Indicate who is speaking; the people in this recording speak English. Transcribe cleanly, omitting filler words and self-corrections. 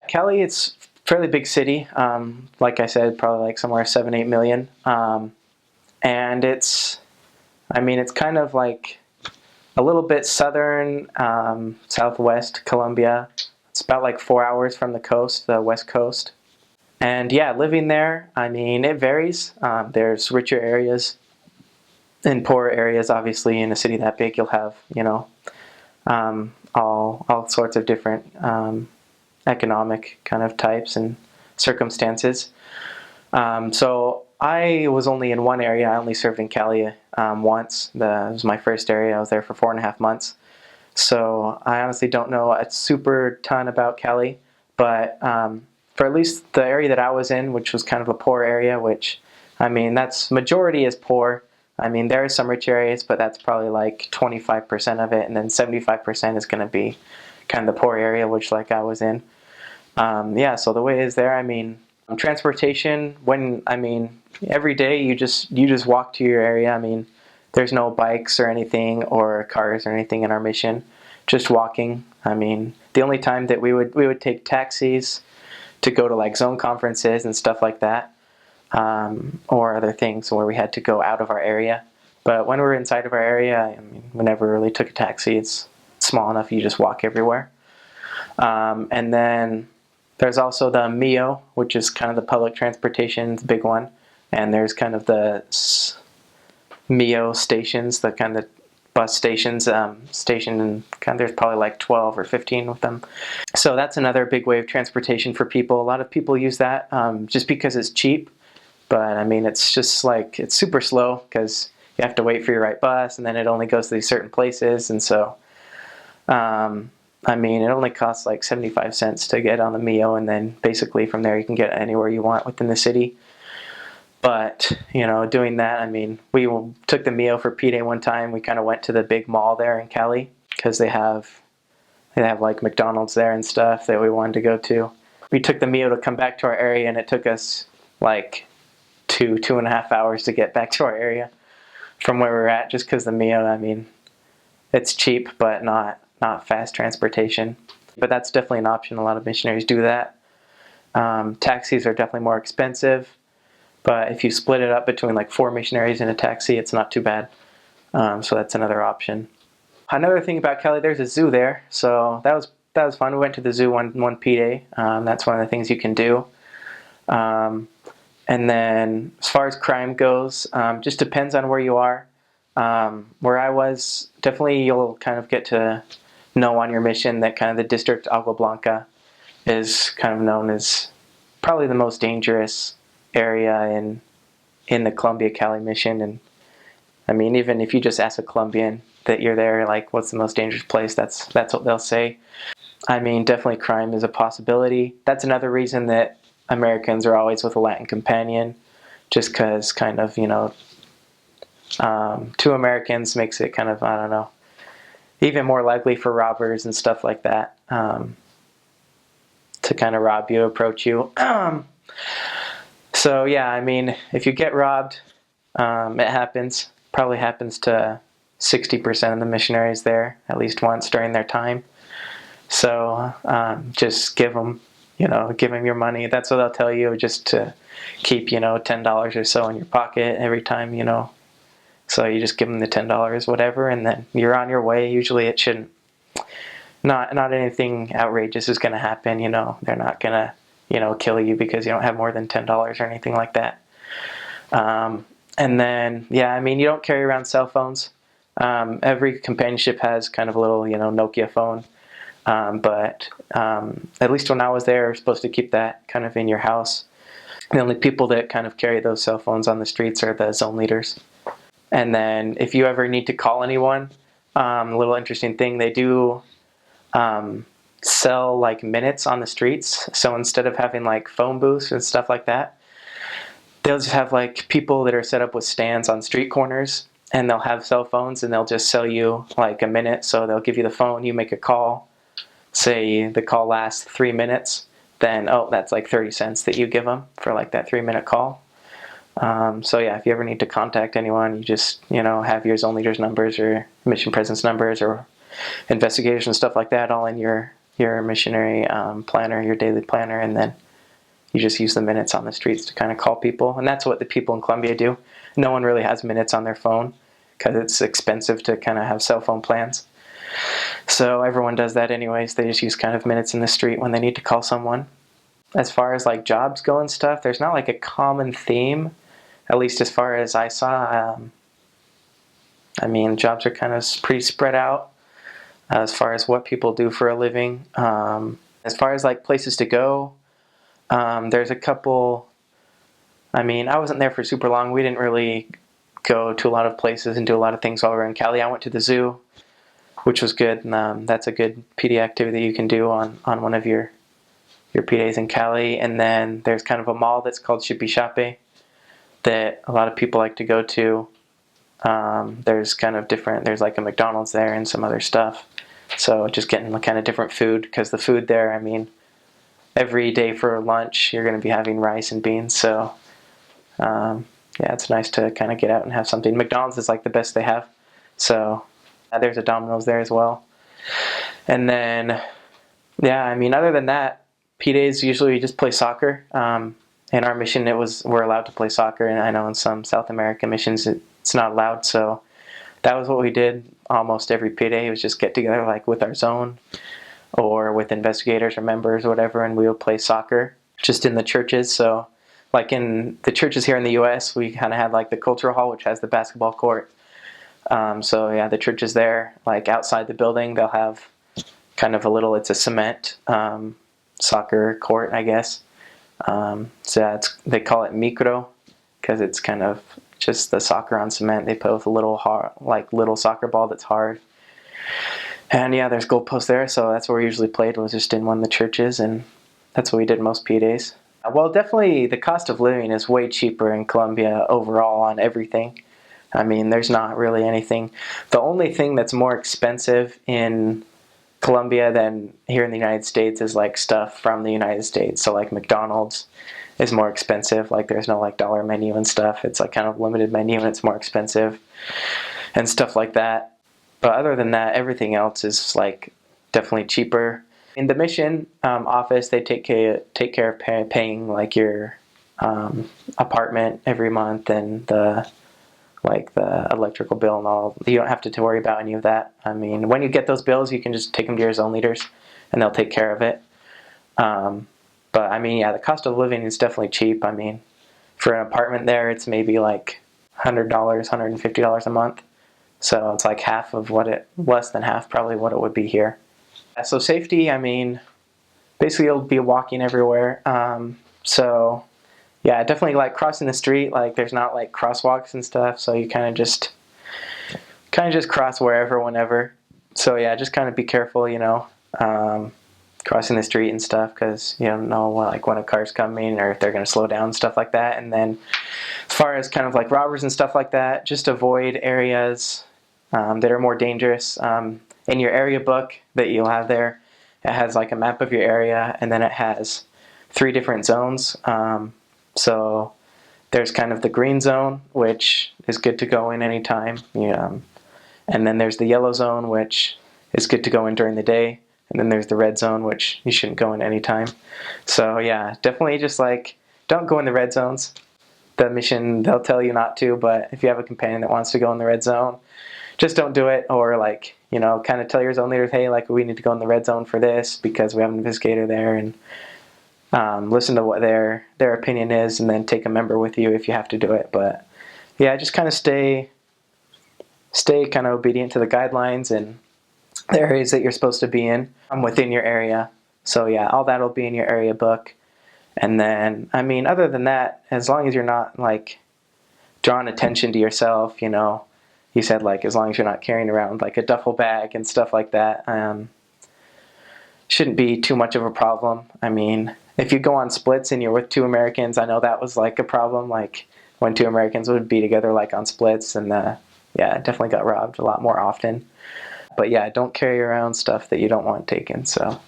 Speaker 1: Cali, it's a fairly big city. Like I said, probably like somewhere 7, 8 million. And it's kind of like a little bit southern, southwest Colombia. It's about like 4 hours from the coast, the west coast. And yeah, living there, it varies. There's richer areas and poorer areas. Obviously, in a city that big, you'll have, all sorts of different economic kind of types and circumstances. So I was only in one area. I only served in Cali once. It was my first area. I was there for 4.5 months. So I honestly don't know a super ton about Cali, but for at least the area that I was in, which was kind of a poor area, which, that's majority is poor. There are some rich areas, but that's probably like 25% of it, and then 75% is going to be kind of the poor area, which like I was in. Yeah, so the way is there, transportation, every day you just walk to your area. There's no bikes or anything or cars or anything in our mission, just walking. The only time that we would take taxis to go to like zone conferences and stuff like that, or other things where we had to go out of our area. But when we're inside of our area, we never really took a taxi. It's small enough, you just walk everywhere. And then there's also the Mio, which is kind of the public transportation, the big one. And there's kind of the Mio stations, the kind of bus stations, there's probably like 12 or 15 of them. So that's another big way of transportation for people. A lot of people use that just because it's cheap. But it's just like, it's super slow because you have to wait for your right bus, and then it only goes to these certain places. And so, it only costs like 75 cents to get on the Mio, and then basically from there you can get anywhere you want within the city. But, doing that, we took the Mio for P-Day one time. We kind of went to the big mall there in Cali because they have like McDonald's there and stuff that we wanted to go to. We took the Mio to come back to our area, and it took us like 2.5 hours to get back to our area from where we were at, just because the Mio, it's cheap, but not fast transportation. But that's definitely an option. A lot of missionaries do that. Taxis are definitely more expensive, but if you split it up between like 4 missionaries in a taxi, it's not too bad. So that's another option. Another thing about Cali, there's a zoo there, so that was fun. We went to the zoo one P-Day. That's one of the things you can do. And then as far as crime goes, just depends on where you are. Where I was, definitely you'll kind of get to know on your mission that kind of the district Agua Blanca is kind of known as probably the most dangerous area in the Colombia-Cali mission. And even if you just ask a Colombian that you're there, like, what's the most dangerous place, that's what they'll say. Definitely crime is a possibility. That's another reason that Americans are always with a Latin companion, just because kind of, 2 Americans makes it kind of, I don't know, even more likely for robbers and stuff like that to kind of rob you, approach you. So yeah, if you get robbed, it happens. Probably happens to 60% of the missionaries there at least once during their time. So just give them your money. That's what they'll tell you, just to keep, $10 or so in your pocket every time, So you just give them the $10, whatever, and then you're on your way. Usually it shouldn't, not anything outrageous is going to happen, They're not going to, kill you because you don't have more than $10 or anything like that. And then, yeah, you don't carry around cell phones. Every companionship has kind of a little, Nokia phone. But at least when I was there, I was supposed to keep that kind of in your house. The only people that kind of carry those cell phones on the streets are the zone leaders. And then if you ever need to call anyone, a little interesting thing, they do sell like minutes on the streets. So instead of having like phone booths and stuff like that, they'll just have like people that are set up with stands on street corners, and they'll have cell phones, and they'll just sell you like a minute. So they'll give you the phone, you make a call, say the call lasts 3 minutes, then that's like 30 cents that you give them for like that 3-minute call. So yeah, if you ever need to contact anyone, you just have your zone leaders numbers or mission presence numbers or investigators and stuff like that all in your your missionary planner, your daily planner, and then you just use the minutes on the streets to kind of call people. And that's what the people in Colombia do. No one really has minutes on their phone because it's expensive to kind of have cell phone plans. So everyone does that anyways. They just use kind of minutes in the street when they need to call someone. As far as like jobs go and stuff, there's not like a common theme, at least as far as I saw. I mean, jobs are kind of pretty spread out as far as what people do for a living. As far as like places to go, there's a couple. I mean, I wasn't there for super long. We didn't really go to a lot of places and do a lot of things while we were in Cali. I went to the zoo, which was good. That's a good PD activity you can do on one of your P days in Cali. And then there's kind of a mall that's called Shipishape that a lot of people like to go to. There's kind of different, there's like a McDonald's there and some other stuff. So just getting kind of different food, because the food there, I mean, every day for lunch you're going to be having rice and beans. So yeah, it's nice to kind of get out and have something. McDonald's is like the best they have. So there's a Domino's there as well. And then, yeah, I mean, other than that, P days usually we just play soccer. In our mission, we're allowed to play soccer, and I know in some South American missions it's not allowed. So that was what we did almost every P day. It was just get together like with our zone or with investigators or members or whatever, and we would play soccer just in the churches. So like in the churches here in the U.S., we kind of had like the cultural hall, which has the basketball court. So yeah, the churches there, like outside the building, they'll have kind of it's a cement soccer court, I guess. So they call it micro because it's kind of just the soccer on cement. They play with a little soccer ball that's hard. And yeah, there's goalposts there, so that's where we usually played, was just in one of the churches, and that's what we did most P days. Well, definitely the cost of living is way cheaper in Colombia overall on everything. I mean, there's not really anything. The only thing that's more expensive in Colombia than here in the United States is like stuff from the United States. So like McDonald's is more expensive. Like there's no like dollar menu and stuff. It's like kind of limited menu and it's more expensive and stuff like that. But other than that, everything else is like definitely cheaper. In the mission office, they take care of paying like your apartment every month and the electrical bill and all. You don't have to worry about any of that. I mean, when you get those bills, you can just take them to your zone leaders and they'll take care of it. But I mean, yeah, the cost of living is definitely cheap. I mean, for an apartment there, it's maybe like $100, $150 a month. So it's like less than half probably what it would be here. So safety, I mean, basically you'll be walking everywhere. So yeah, definitely like crossing the street, like there's not like crosswalks and stuff, so you kind of just cross wherever, whenever. So yeah, just kind of be careful, crossing the street and stuff, because you don't know like when a car's coming or if they're going to slow down and stuff like that. And then as far as kind of like robbers and stuff like that, just avoid areas that are more dangerous. In your area book that you'll have there, it has like a map of your area, and then it has 3 different zones. So there's kind of the green zone, which is good to go in anytime. And then there's the yellow zone, which is good to go in during the day. And then there's the red zone, which you shouldn't go in anytime. So yeah, definitely just like, don't go in the red zones. The mission, they'll tell you not to, but if you have a companion that wants to go in the red zone, just don't do it. Or like, kind of tell your zone leaders, hey, like we need to go in the red zone for this because we have an investigator there, and listen to what their opinion is, and then take a member with you if you have to do it. But yeah, just kind of stay kind of obedient to the guidelines and the areas that you're supposed to be in within your area. So yeah, all that'll be in your area book. And then, I mean, other than that, as long as you're not like drawing attention to yourself, you said like as long as you're not carrying around like a duffel bag and stuff like that, shouldn't be too much of a problem. I mean, if you go on splits and you're with 2 Americans, I know that was like a problem, like when 2 Americans would be together like on splits, and yeah, definitely got robbed a lot more often. But yeah, don't carry around stuff that you don't want taken. So